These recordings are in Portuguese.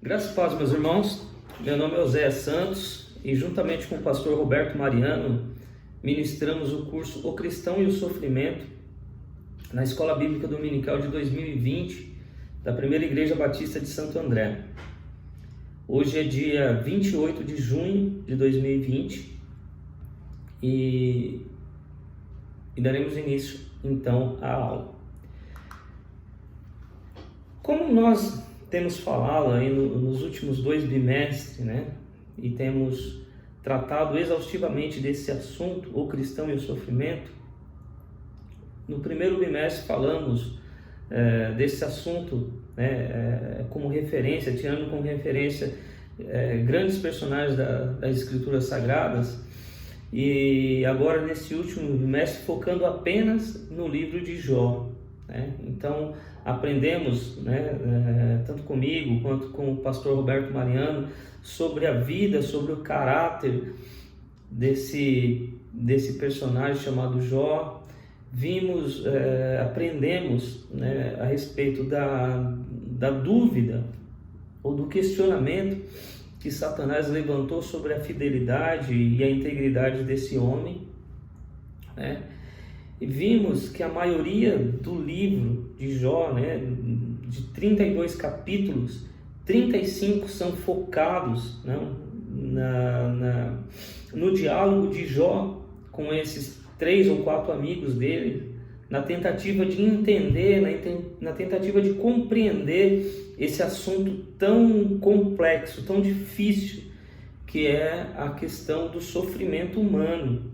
Graças a Deus, meus irmãos. Meu nome é Oséias Santos e juntamente com o pastor Roberto Mariano ministramos o curso O Cristão e o Sofrimento na Escola Bíblica Dominical de 2020 da Primeira Igreja Batista de Santo André. Hoje é dia 28 de junho de 2020 e daremos início então à aula. Como nós temos falado aí nos últimos 2 bimestres, e temos tratado exaustivamente desse assunto, o cristão e o sofrimento. No primeiro bimestre falamos desse assunto como referência, tirando como referência grandes personagens das Escrituras Sagradas, e agora nesse último bimestre focando apenas no livro de Jó. Então aprendemos, tanto comigo quanto com o pastor Roberto Mariano, sobre a vida, sobre o caráter desse personagem chamado Jó. Aprendemos a respeito da dúvida ou do questionamento que Satanás levantou sobre a fidelidade e a integridade desse homem, E vimos que a maioria do livro de Jó, de 32 capítulos, 35 são focados no diálogo de Jó com esses 3 ou 4 amigos dele, na tentativa de entender, na tentativa de compreender esse assunto tão complexo, tão difícil, que é a questão do sofrimento humano,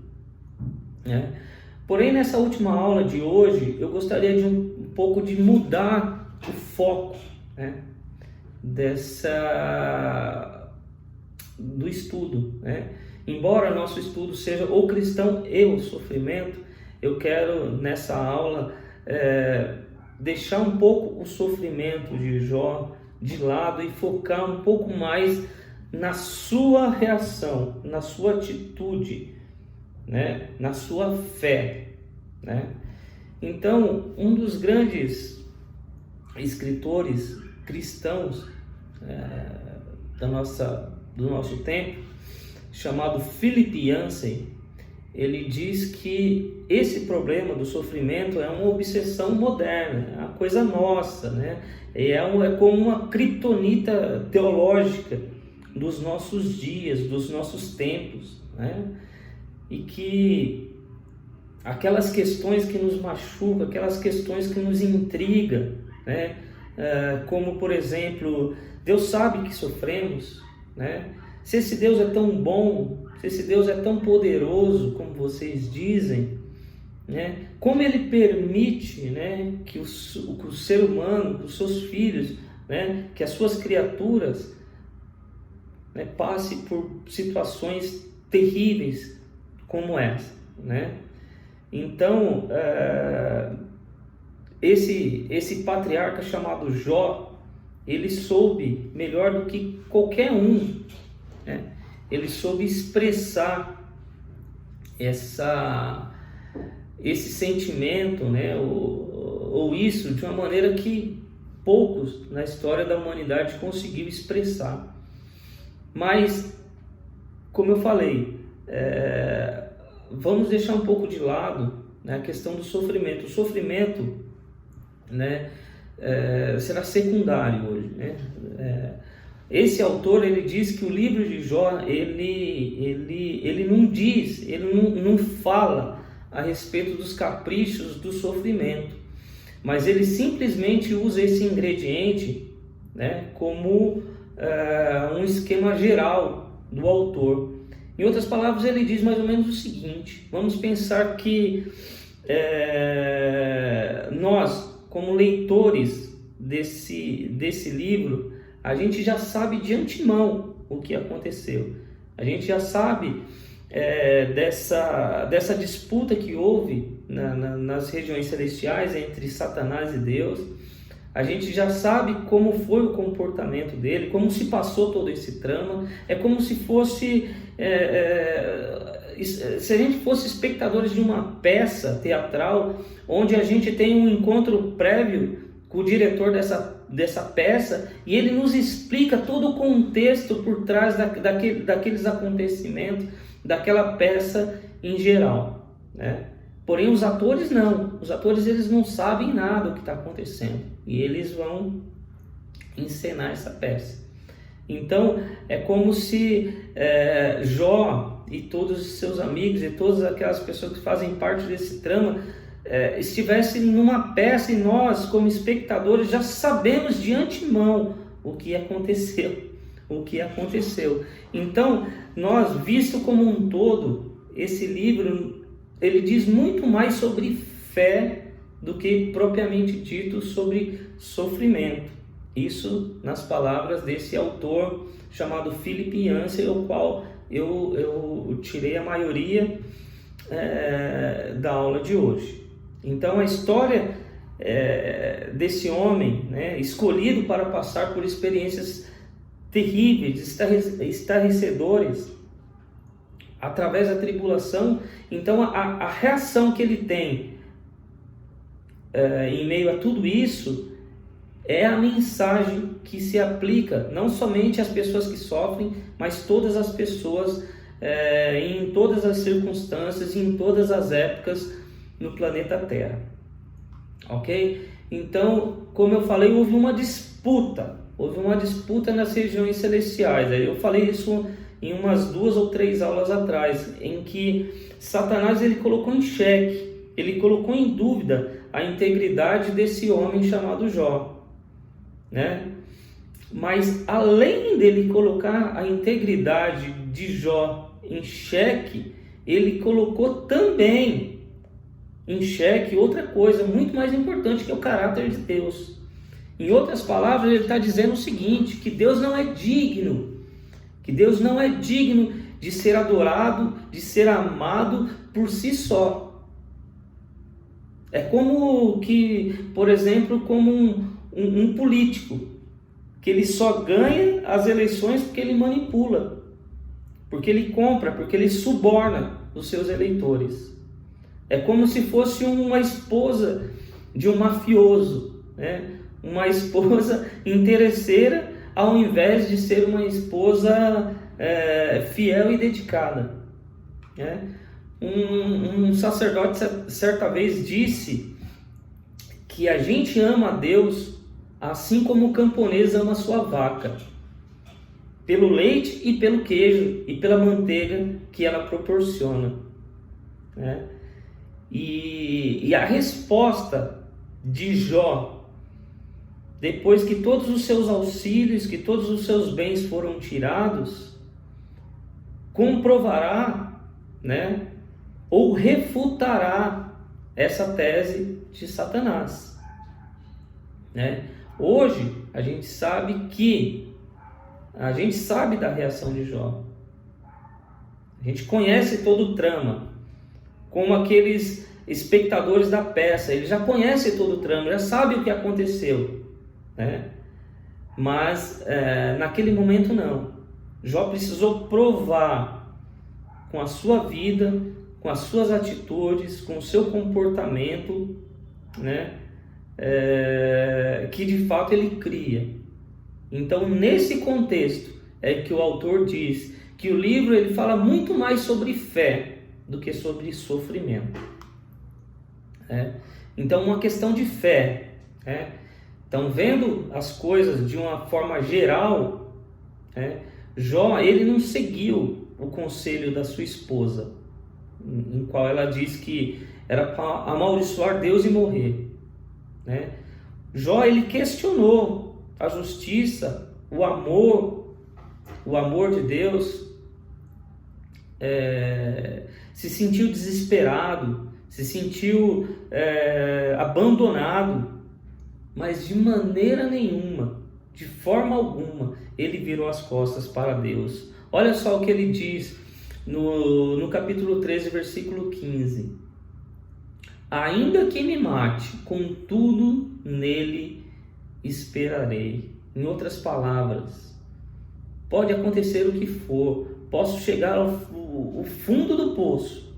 Porém, nessa última aula de hoje, eu gostaria de um pouco de mudar o foco do estudo. Embora nosso estudo seja o cristão e o sofrimento, eu quero nessa aula deixar um pouco o sofrimento de Jó de lado e focar um pouco mais na sua reação, na sua atitude, na sua fé, Então, um dos grandes escritores cristãos do nosso tempo, chamado Philip Yancey, ele diz que esse problema do sofrimento é uma obsessão moderna, é uma coisa nossa, é como uma criptonita teológica dos nossos dias, dos nossos tempos, E que aquelas questões que nos machucam, aquelas questões que nos intrigam, como por exemplo, Deus sabe que sofremos, Se esse Deus é tão bom, se esse Deus é tão poderoso como vocês dizem, como Ele permite, que o ser humano, os seus filhos, que as suas criaturas, passe por situações terríveis como essa, Então, esse patriarca chamado Jó, ele soube melhor do que qualquer um, ele soube expressar esse sentimento, ou isso de uma maneira que poucos na história da humanidade conseguiu expressar. Mas, como eu falei, vamos deixar um pouco de lado a questão do sofrimento. O sofrimento será secundário hoje. Esse autor, ele diz que o livro de Jó, ele não fala a respeito dos caprichos do sofrimento, mas ele simplesmente usa esse ingrediente como um esquema geral do autor. Em outras palavras, ele diz mais ou menos o seguinte: vamos pensar que nós, como leitores desse livro, a gente já sabe de antemão o que aconteceu. A gente já sabe dessa disputa que houve nas regiões celestiais entre Satanás e Deus. A gente já sabe como foi o comportamento dele, como se passou todo esse trama. É como se fosse... se a gente fosse espectadores de uma peça teatral, onde a gente tem um encontro prévio com o diretor dessa peça, e ele nos explica todo o contexto por trás daqueles acontecimentos, daquela peça em geral, né? Porém, os atores não. Os atores, eles não sabem nada do que está acontecendo. E eles vão encenar essa peça. Então, é como se Jó e todos os seus amigos e todas aquelas pessoas que fazem parte desse trama estivessem numa peça, e nós, como espectadores, já sabemos de antemão o que aconteceu. Então, nós, visto como um todo, esse livro, ele diz muito mais sobre fé do que propriamente dito sobre sofrimento. Isso nas palavras desse autor chamado Philip Yancey, o qual eu tirei a maioria da aula de hoje. Então, a história desse homem, né, escolhido para passar por experiências terríveis, estarrecedoras, através da tribulação. Então, a reação que ele tem em meio a tudo isso é a mensagem que se aplica não somente às pessoas que sofrem, mas todas as pessoas em todas as circunstâncias, em todas as épocas no planeta Terra. Ok? Então, como eu falei, houve uma disputa nas regiões celestiais. Eu falei isso em umas 2 ou 3 aulas atrás, em que Satanás ele colocou em xeque, ele colocou em dúvida a integridade desse homem chamado Jó, né? Mas além dele colocar a integridade de Jó em xeque, ele colocou também em xeque outra coisa muito mais importante, que é o caráter de Deus. Em outras palavras, ele está dizendo o seguinte, que Deus não é digno de ser adorado, de ser amado por si só. É como que, por exemplo, como um político, que ele só ganha as eleições porque ele manipula, porque ele compra, porque ele suborna os seus eleitores. É como se fosse uma esposa de um mafioso, né? Uma esposa interesseira, ao invés de ser uma esposa fiel e dedicada, né? Um sacerdote certa vez disse que a gente ama a Deus assim como o camponês ama a sua vaca, pelo leite e pelo queijo e pela manteiga que ela proporciona, né? E a resposta de Jó, depois que todos os seus auxílios, que todos os seus bens foram tirados, comprovará, né, ou refutará essa tese de Satanás, né? Hoje a gente sabe da reação de Jó. A gente conhece todo o trama, como aqueles espectadores da peça, ele já conhece todo o trama, já sabe o que aconteceu, né? Mas naquele momento não. Jó precisou provar com a sua vida, com as suas atitudes, com o seu comportamento, né? Que de fato ele cria. Então, nesse contexto é que o autor diz que o livro ele fala muito mais sobre fé do que sobre sofrimento. Então, uma questão de fé. Então, vendo as coisas de uma forma geral, Jó ele não seguiu o conselho da sua esposa, em qual ela diz que era para amaldiçoar Deus e morrer, né? Jó ele questionou a justiça, o amor de Deus, se sentiu desesperado, se sentiu abandonado, mas de maneira nenhuma, de forma alguma, ele virou as costas para Deus. Olha só o que ele diz no capítulo 13, versículo 15. Ainda que me mate, contudo nele esperarei. Em outras palavras, pode acontecer o que for, posso chegar ao fundo do poço,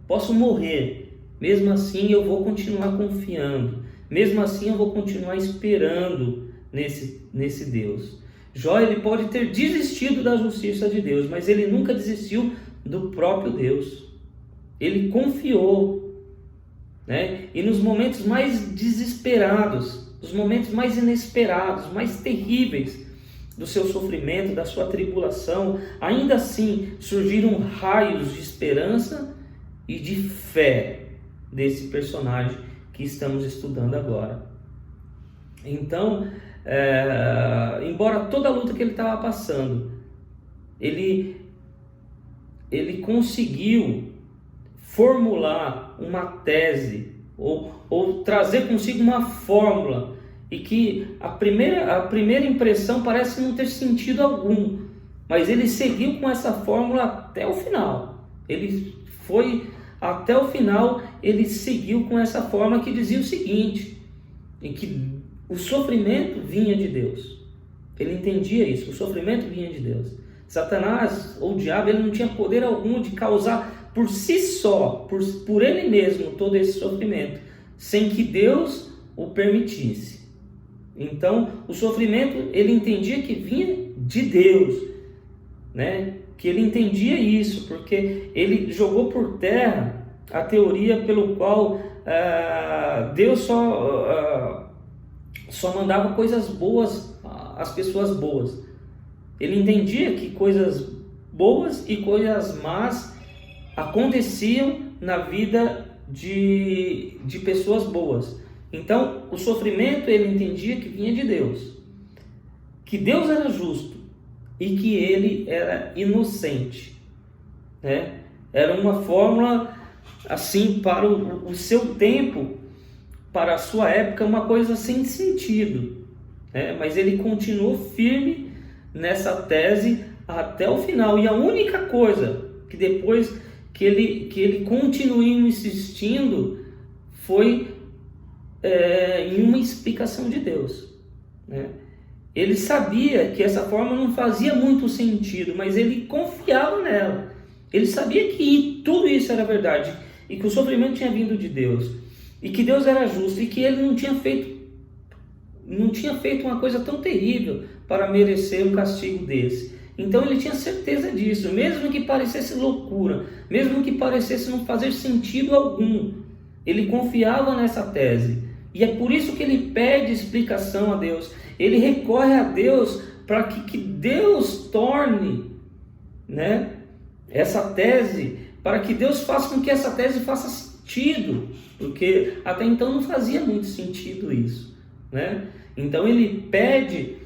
posso morrer, mesmo assim eu vou continuar confiando, Mesmo assim eu vou continuar esperando nesse Deus. Jó, ele pode ter desistido da justiça de Deus, mas ele nunca desistiu do próprio Deus. Ele confiou, né? E nos momentos mais desesperados, os momentos mais inesperados, mais terríveis do seu sofrimento, da sua tribulação, ainda assim surgiram raios de esperança e de fé desse personagem que estamos estudando agora. Então, embora toda a luta que ele estava passando, ele conseguiu formular uma tese ou trazer consigo uma fórmula, e que a primeira impressão parece não ter sentido algum, mas ele seguiu com essa fórmula até o final. Ele foi até o final, ele seguiu com essa fórmula que dizia o seguinte, em que o sofrimento vinha de Deus. Ele entendia isso, o sofrimento vinha de Deus. Satanás, ou o diabo, ele não tinha poder algum de causar por si só, por ele mesmo, todo esse sofrimento, sem que Deus o permitisse. Então, o sofrimento, ele entendia que vinha de Deus, né? Que ele entendia isso, porque ele jogou por terra a teoria pelo qual Deus só mandava coisas boas às pessoas boas. Ele entendia que coisas boas e coisas más aconteciam na vida de pessoas boas. Então, o sofrimento, ele entendia que vinha de Deus, que Deus era justo e que ele era inocente, né? Era uma fórmula, assim, para o seu tempo, para a sua época, uma coisa sem sentido, né? Mas ele continuou firme nessa tese até o final, e a única coisa que depois que ele continuou insistindo foi em uma explicação de Deus, né? Ele sabia que essa forma não fazia muito sentido, mas ele confiava nela. Ele sabia que tudo isso era verdade, e que o sofrimento tinha vindo de Deus, e que Deus era justo, e que ele não tinha feito uma coisa tão terrível para merecer um castigo desse. Então ele tinha certeza disso, mesmo que parecesse loucura, mesmo que parecesse não fazer sentido algum. Ele confiava nessa tese. E é por isso que ele pede explicação a Deus. Ele recorre a Deus para que Deus torne, né, essa tese, para que Deus faça com que essa tese faça sentido, porque até então não fazia muito sentido isso, né? Então ele pede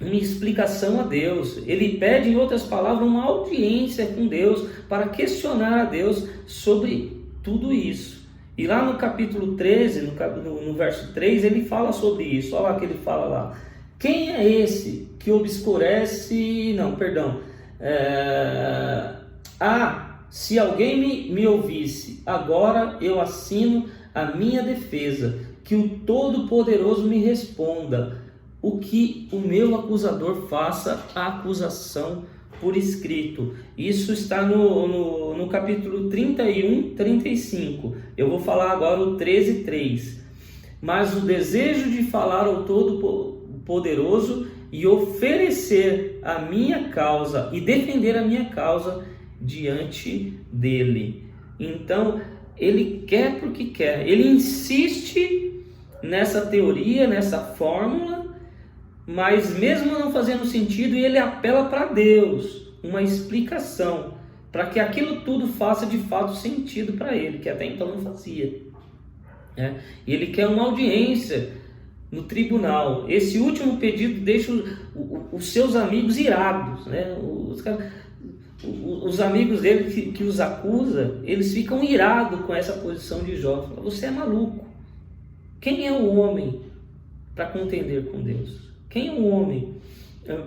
uma explicação a Deus. Ele pede, em outras palavras, uma audiência com Deus para questionar a Deus sobre tudo isso. E lá no capítulo 13, no verso 3, ele fala sobre isso. Olha lá que ele fala lá. Quem é esse que obscurece... Não, perdão. Se alguém me ouvisse, agora eu assino a minha defesa, que o Todo-Poderoso me responda, o que o meu acusador faça a acusação por escrito. Isso está no capítulo 31, 35. Eu vou falar agora o 13:3. Mas o desejo de falar ao Todo-Poderoso e oferecer a minha causa e defender a minha causa diante dele. Então, ele quer porque quer. Ele insiste nessa teoria, nessa fórmula, mas mesmo não fazendo sentido, ele apela para Deus, uma explicação, para que aquilo tudo faça de fato sentido para ele, que até então não fazia, né? E ele quer uma audiência no tribunal. Esse último pedido deixa os seus amigos irados, né? Os amigos dele que os acusa, eles ficam irados com essa posição de Jó. Falam, você é maluco. Quem é o homem para contender com Deus? Quem é o homem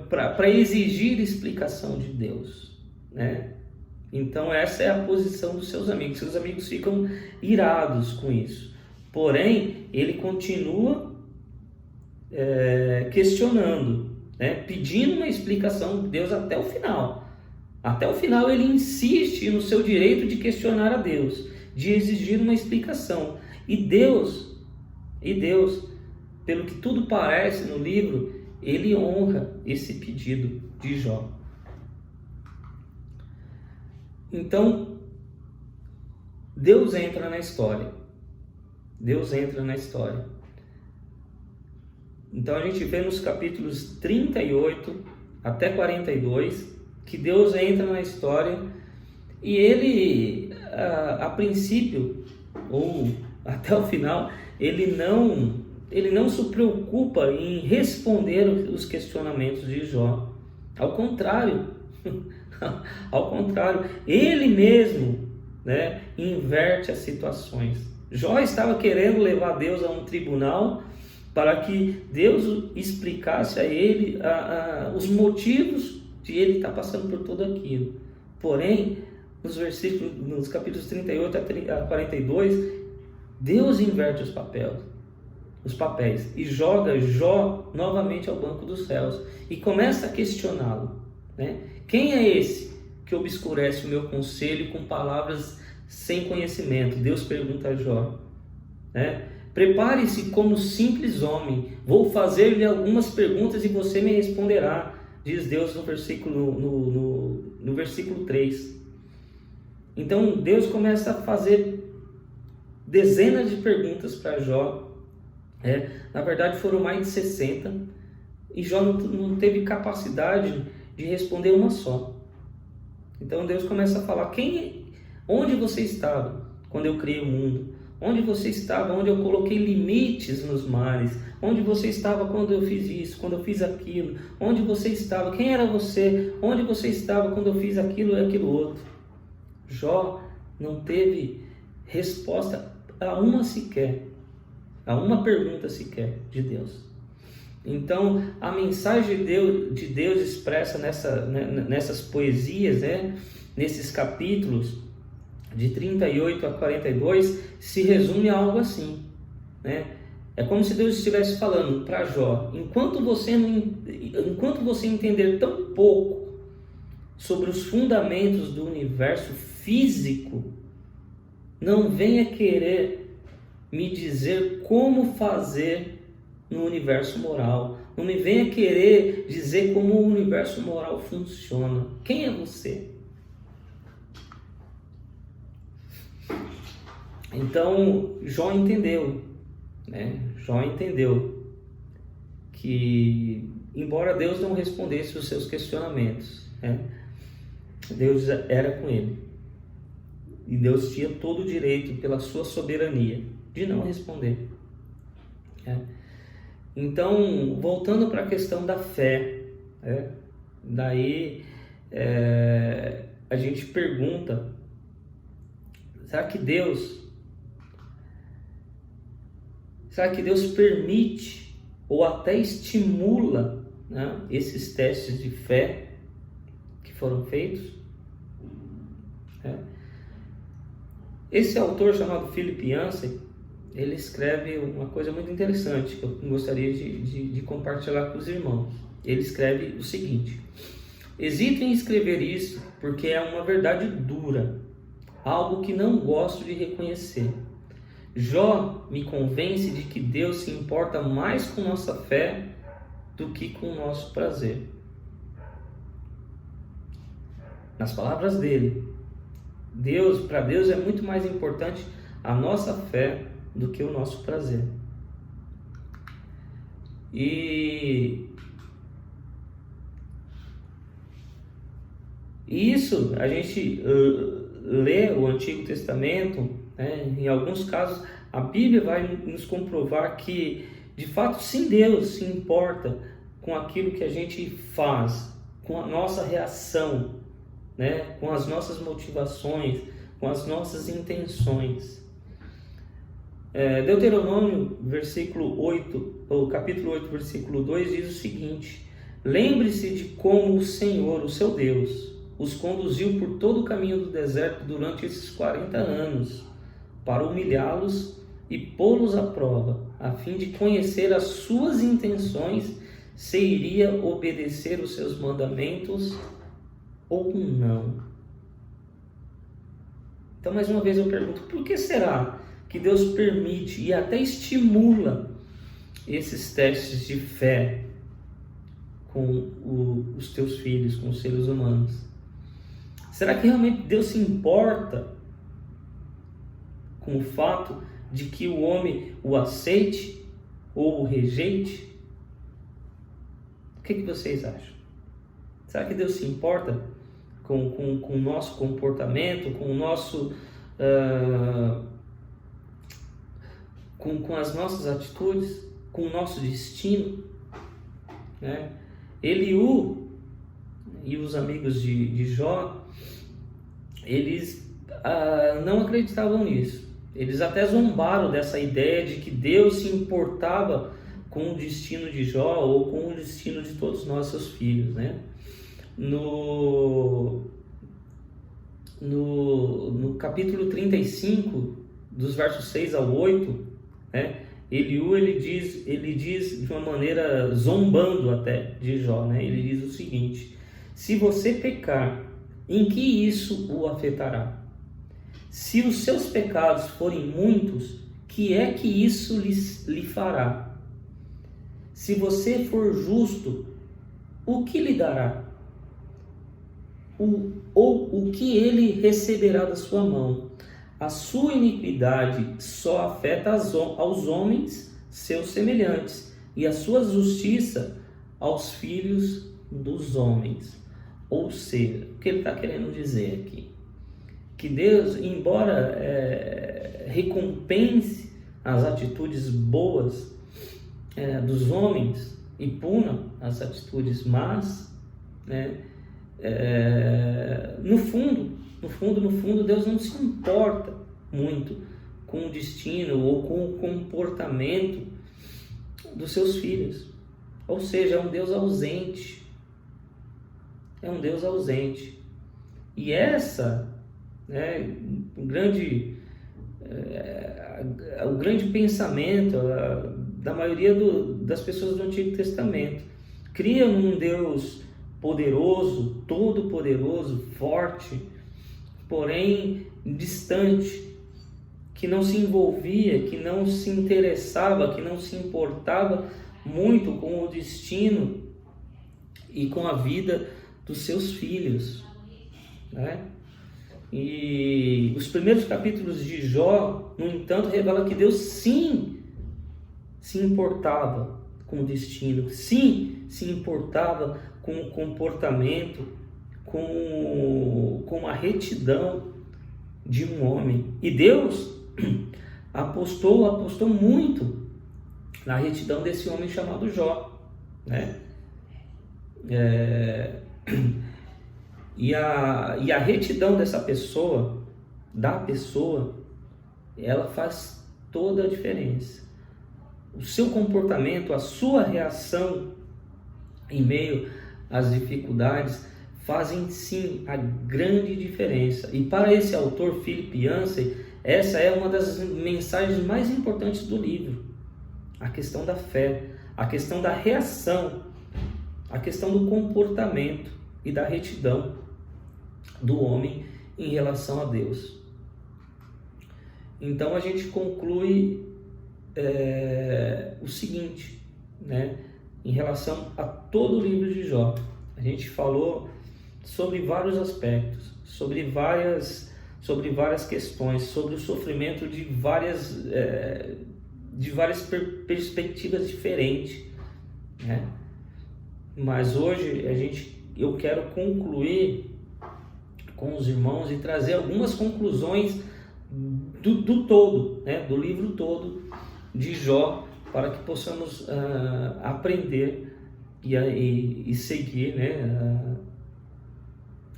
para exigir explicação de Deus, né? Então essa é a posição dos seus amigos. Seus amigos ficam irados com isso. Porém, ele continua questionando, né? Pedindo uma explicação de Deus até o final. Até o final ele insiste no seu direito de questionar a Deus, de exigir uma explicação. E Deus E Deus, pelo que tudo parece no livro, ele honra esse pedido de Jó. Então, Deus entra na história. Deus entra na história. Então a gente vê nos capítulos 38 até 42 que Deus entra na história e ele, a princípio, ou até o final, ele não se preocupa em responder os questionamentos de Jó. Ao contrário, ele mesmo, né, inverte as situações. Jó estava querendo levar Deus a um tribunal para que Deus explicasse a ele os motivos de ele estar passando por tudo aquilo. Porém, nos capítulos 38 a 42, Deus inverte os papéis e joga Jó novamente ao banco dos réus e começa a questioná-lo, né? Quem é esse que obscurece o meu conselho com palavras sem conhecimento? Deus pergunta a Jó, né? Prepare-se como simples homem, vou fazer-lhe algumas perguntas e você me responderá, diz Deus no versículo 3. Então Deus começa a fazer dezenas de perguntas para Jó. Na verdade foram mais de 60, e Jó não teve capacidade de responder uma só. Então Deus começa a falar: onde você estava quando eu criei o mundo? Onde você estava, onde eu coloquei limites nos mares? Onde você estava quando eu fiz isso, quando eu fiz aquilo? Onde você estava? Quem era você? Onde você estava quando eu fiz aquilo e aquilo outro? Jó não teve resposta a uma pergunta sequer de Deus. Então, a mensagem de Deus expressa nessas poesias, né, nesses capítulos, de 38 a 42, se resume a algo assim, né? É como se Deus estivesse falando para Jó: enquanto você entender tão pouco sobre os fundamentos do universo físico, não venha querer me dizer como fazer no universo moral. Não me venha querer dizer como o universo moral funciona. Quem é você? Então Jó entendeu, né? Jó entendeu que, embora Deus não respondesse os seus questionamentos, né, Deus era com ele, e Deus tinha todo o direito, pela sua soberania, de não responder, né? Então, voltando para a questão da fé, né? Daí a gente pergunta: será que Deus permite ou até estimula, né, esses testes de fé que foram feitos? Esse autor chamado Philip Yancey, ele escreve uma coisa muito interessante que eu gostaria de compartilhar com os irmãos. Ele escreve o seguinte: hesito em escrever isso porque é uma verdade dura, algo que não gosto de reconhecer. Jó me convence de que Deus se importa mais com nossa fé do que com o nosso prazer. Nas palavras dele, para Deus é muito mais importante a nossa fé do que o nosso prazer. E isso, a gente lê o Antigo Testamento, né? Em alguns casos a Bíblia vai nos comprovar que, de fato, sim, Deus se importa com aquilo que a gente faz, com a nossa reação, né? Com as nossas motivações, com as nossas intenções. Deuteronômio, capítulo 8, versículo 2, diz o seguinte: lembre-se de como o Senhor, o seu Deus, os conduziu por todo o caminho do deserto durante esses 40 anos, para humilhá-los e pô-los à prova, a fim de conhecer as suas intenções, se iria obedecer os seus mandamentos ou não. Então, mais uma vez eu pergunto: por que será que Deus permite e até estimula esses testes de fé com os teus filhos, com os seres humanos? Será que realmente Deus se importa com o fato de que o homem o aceite ou o rejeite? O que vocês acham? Será que Deus se importa com o nosso comportamento, com o nosso com as nossas atitudes, com o nosso destino, né? Eliú e os amigos de Jó, eles não acreditavam nisso. Eles até zombaram dessa ideia de que Deus se importava com o destino de Jó ou com o destino de todos nós, seus filhos, né? No capítulo 35, dos versos 6 ao 8, né? Eliú, ele diz de uma maneira zombando até de Jó, né? Ele diz o seguinte: se você pecar, em que isso o afetará? Se os seus pecados forem muitos, que é que isso lhe fará? Se você for justo, o que lhe dará? Ou o que ele receberá da sua mão? A sua iniquidade só afeta aos homens seus semelhantes, e a sua justiça aos filhos dos homens. Ou seja, o que ele está querendo dizer aqui? Que Deus, embora recompense as atitudes boas dos homens e puna as atitudes más, né? No fundo, Deus não se importa muito com o destino ou com o comportamento dos seus filhos. Ou seja, é um Deus ausente. É um Deus ausente. E o grande pensamento da maioria das pessoas do Antigo Testamento cria um Deus poderoso, todo-poderoso, forte, porém distante, que não se envolvia, que não se interessava, que não se importava muito com o destino e com a vida dos seus filhos, né? E os primeiros capítulos de Jó, no entanto, revelam que Deus sim se importava com o destino, sim se importava com o comportamento, com a retidão de um homem. E Deus apostou muito na retidão desse homem chamado Jó, né? E a retidão dessa pessoa, ela faz toda a diferença. O seu comportamento, a sua reação em meio às dificuldades fazem sim a grande diferença. E para esse autor, Philip Yancey, essa é uma das mensagens mais importantes do livro. A questão da fé, a questão da reação, a questão do comportamento e da retidão do homem em relação a Deus. Então a gente conclui o seguinte, né? Em relação a todo o livro de Jó, a gente falou sobre vários aspectos, sobre várias questões, sobre o sofrimento de várias perspectivas diferentes, né? Mas hoje eu quero concluir com os irmãos e trazer algumas conclusões do todo, né? Do livro todo de Jó, para que possamos aprender e seguir, né?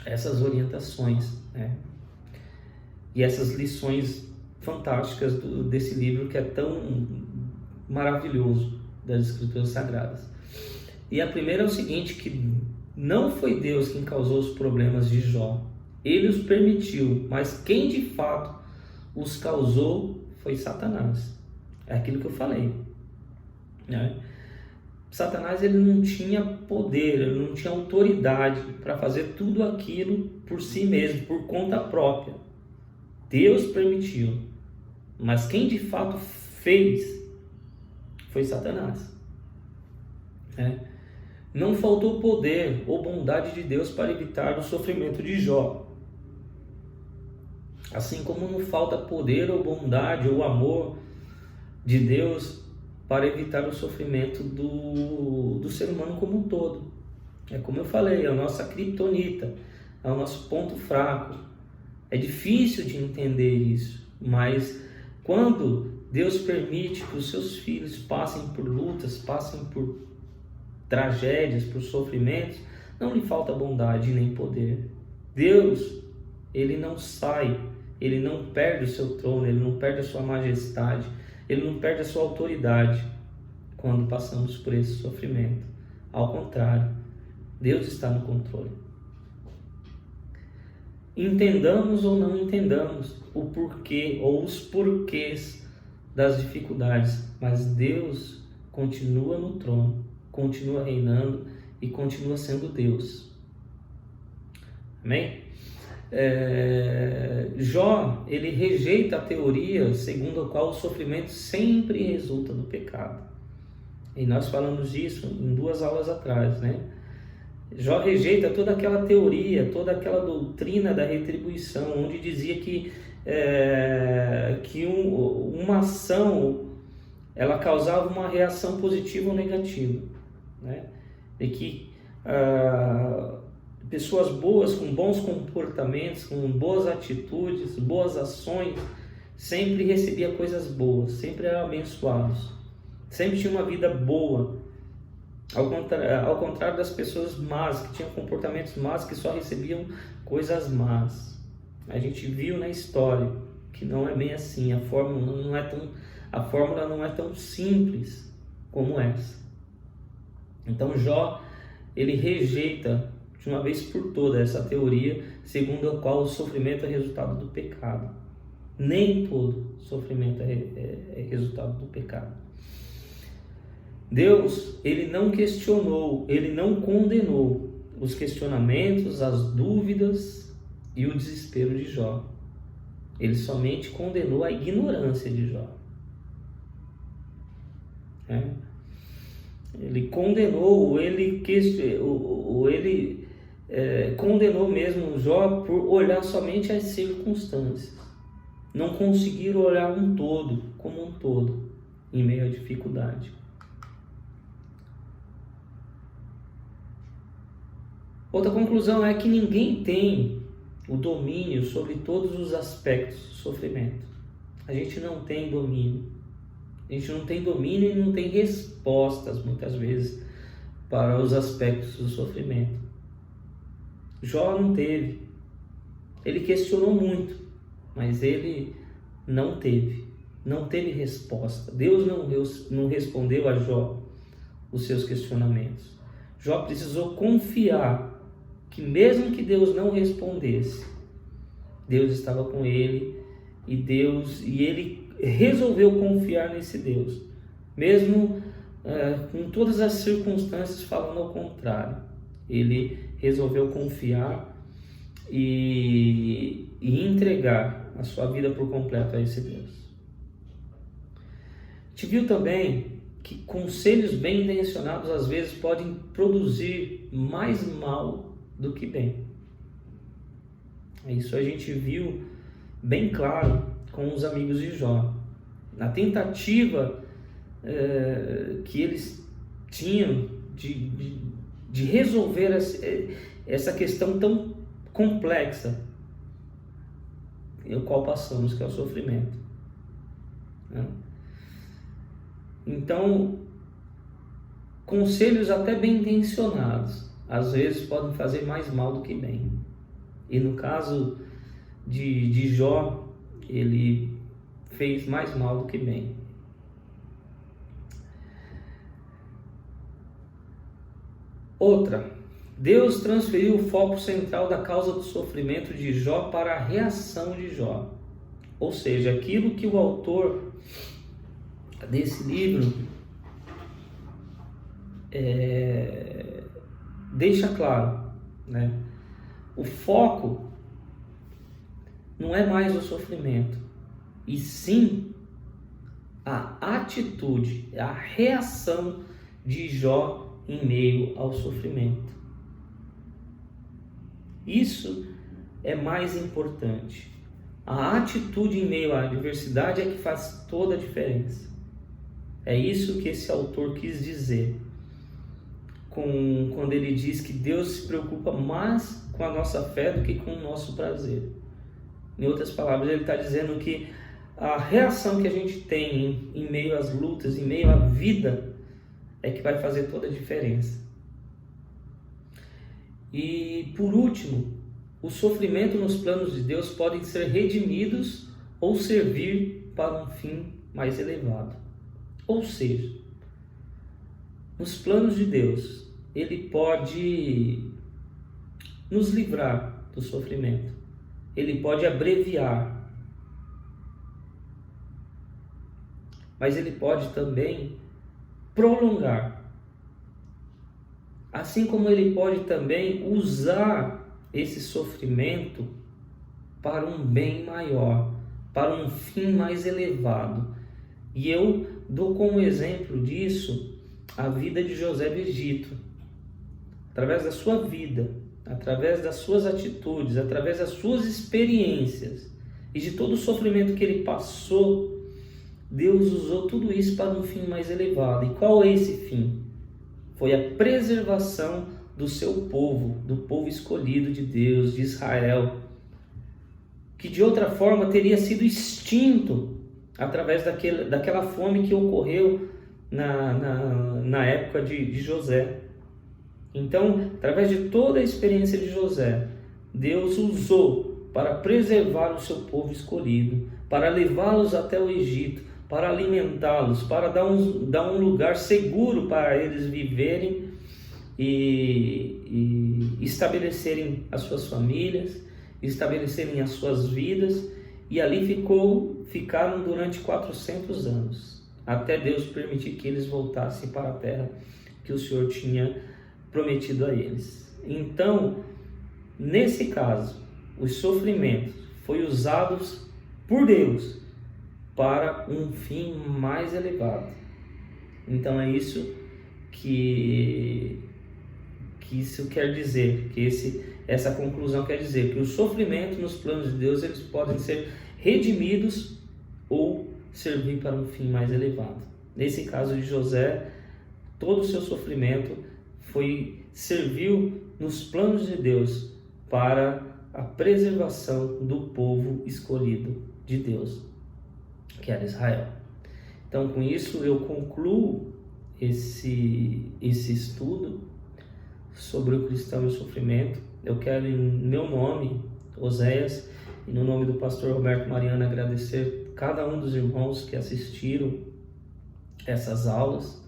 Essas orientações, né? E essas lições fantásticas desse livro que é tão maravilhoso, das Escrituras Sagradas. E a primeira é o seguinte, que não foi Deus quem causou os problemas de Jó. Ele os permitiu, mas quem de fato os causou foi Satanás. É aquilo que eu falei, né? Satanás, ele não tinha poder, ele não tinha autoridade para fazer tudo aquilo por si mesmo, por conta própria. Deus permitiu, Mas quem de fato fez foi Satanás. Não faltou poder ou bondade de Deus para evitar o sofrimento de Jó. Assim como não falta poder ou bondade ou amor de Deus para evitar o sofrimento do ser humano como um todo. É como eu falei, é a nossa criptonita, é o nosso ponto fraco. É difícil de entender isso, mas quando Deus permite que os seus filhos passem por lutas, passem por tragédias, por sofrimentos, não lhe falta bondade nem poder. Deus, ele não sai, ele não perde o seu trono, ele não perde a sua majestade, ele não perde a sua autoridade quando passamos por esse sofrimento. Ao contrário, Deus está no controle. Entendamos ou não entendamos o porquê ou os porquês das dificuldades, mas Deus continua no trono, continua reinando e continua sendo Deus. Amém? Jó, ele rejeita a teoria segundo a qual o sofrimento sempre resulta do pecado. E nós falamos disso em 2 aulas atrás, né? Jó rejeita toda aquela teoria, toda aquela doutrina da retribuição, onde dizia que uma ação ela causava uma reação positiva ou negativa, né? E que pessoas boas, com bons comportamentos, com boas atitudes, boas ações, sempre recebia coisas boas, sempre eram abençoados, sempre tinha uma vida boa. Ao contrário das pessoas más, que tinham comportamentos más, que só recebiam coisas más. A gente viu na história que não é bem assim, a fórmula não é tão simples como essa. Então Jó, ele rejeita de uma vez por todas essa teoria segundo a qual o sofrimento é resultado do pecado. Nem todo sofrimento é resultado do pecado. Deus, ele não questionou, ele não condenou os questionamentos, as dúvidas e o desespero de Jó. Ele somente condenou a ignorância de Jó. Ele condenou, condenou mesmo Jó por olhar somente as circunstâncias. Não conseguir olhar um todo, como um todo, em meio à dificuldade. Outra conclusão é que ninguém tem o domínio sobre todos os aspectos do sofrimento. A gente não tem domínio. A gente não tem domínio e não tem respostas, muitas vezes, para os aspectos do sofrimento. Jó não teve. Ele questionou muito, mas ele não teve. Não teve resposta. Deus não respondeu a Jó os seus questionamentos. Jó precisou confiar que mesmo que Deus não respondesse, Deus estava com ele e ele resolveu confiar nesse Deus, mesmo com todas as circunstâncias falando ao contrário. Ele resolveu confiar e entregar a sua vida por completo a esse Deus. A gente viu também que conselhos bem intencionados às vezes podem produzir mais mal do que bem. Isso a gente viu bem claro com os amigos de Jó. Na tentativa que eles tinham de resolver essa questão tão complexa em qual passamos, que é o sofrimento. Então, conselhos até bem intencionados às vezes podem fazer mais mal do que bem. E no caso de Jó, ele fez mais mal do que bem. Outra, Deus transferiu o foco central da causa do sofrimento de Jó para a reação de Jó. Ou seja, aquilo que o autor desse livro deixa claro, né? O foco não é mais o sofrimento, e sim a atitude, a reação de Jó em meio ao sofrimento. Isso é mais importante. A atitude em meio à adversidade é que faz toda a diferença. É isso que esse autor quis dizer quando ele diz que Deus se preocupa mais com a nossa fé do que com o nosso prazer. Em outras palavras, ele está dizendo que a reação que a gente tem em meio às lutas, em meio à vida, é que vai fazer toda a diferença. E por último, o sofrimento nos planos de Deus podem ser redimidos ou servir para um fim mais elevado. Ou seja, nos planos de Deus, Ele pode nos livrar do sofrimento. Ele pode abreviar. Mas Ele pode também prolongar. Assim como Ele pode também usar esse sofrimento para um bem maior, para um fim mais elevado. E eu dou como exemplo disso a vida de José do Egito. Através da sua vida, através das suas atitudes, através das suas experiências e de todo o sofrimento que ele passou, Deus usou tudo isso para um fim mais elevado. E qual é esse fim? Foi a preservação do seu povo, do povo escolhido de Deus, de Israel, que de outra forma teria sido extinto através daquela fome que ocorreu na época de José. Então, através de toda a experiência de José, Deus usou para preservar o seu povo escolhido, para levá-los até o Egito, para alimentá-los, para dar um lugar seguro para eles viverem e estabelecerem as suas famílias, estabelecerem as suas vidas, e ali ficaram durante 400 anos, até Deus permitir que eles voltassem para a terra que o Senhor tinha prometido a eles. Então, nesse caso, os sofrimentos foram usados por Deus para um fim mais elevado. Então é isso que isso quer dizer, que essa conclusão quer dizer, que o sofrimento nos planos de Deus, eles podem ser redimidos ou servir para um fim mais elevado. Nesse caso de José, todo o seu sofrimento serviu nos planos de Deus para a preservação do povo escolhido de Deus, que era Israel. Então, com isso, eu concluo esse estudo sobre o cristão e o sofrimento. Eu quero, em meu nome, Oséias, e no nome do pastor Roberto Mariano, agradecer cada um dos irmãos que assistiram essas aulas,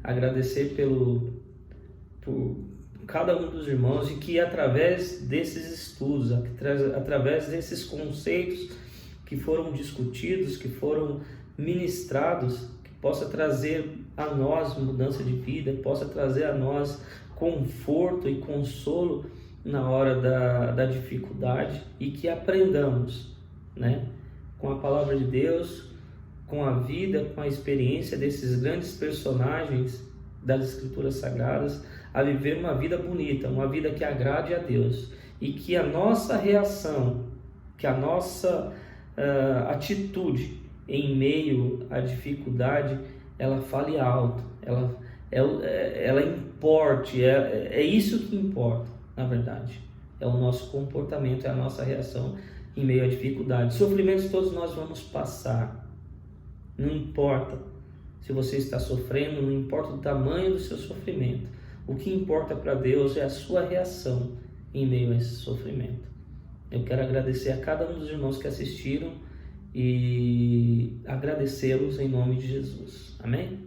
agradecer por cada um dos irmãos, e que através desses estudos, através desses conceitos que foram discutidos, que foram ministrados, que possa trazer a nós mudança de vida, possa trazer a nós conforto e consolo na hora da dificuldade, e que aprendamos, com a palavra de Deus, com a vida, com a experiência desses grandes personagens das Escrituras Sagradas, a viver uma vida bonita, uma vida que agrade a Deus, e que a nossa reação, que a nossa atitude em meio à dificuldade, ela fale alto, ela importe, é isso que importa, na verdade, é o nosso comportamento, é a nossa reação em meio à dificuldade. Sofrimentos todos nós vamos passar, não importa se você está sofrendo, não importa o tamanho do seu sofrimento, o que importa para Deus é a sua reação em meio a esse sofrimento. Eu quero agradecer a cada um dos irmãos que assistiram e agradecê-los em nome de Jesus. Amém?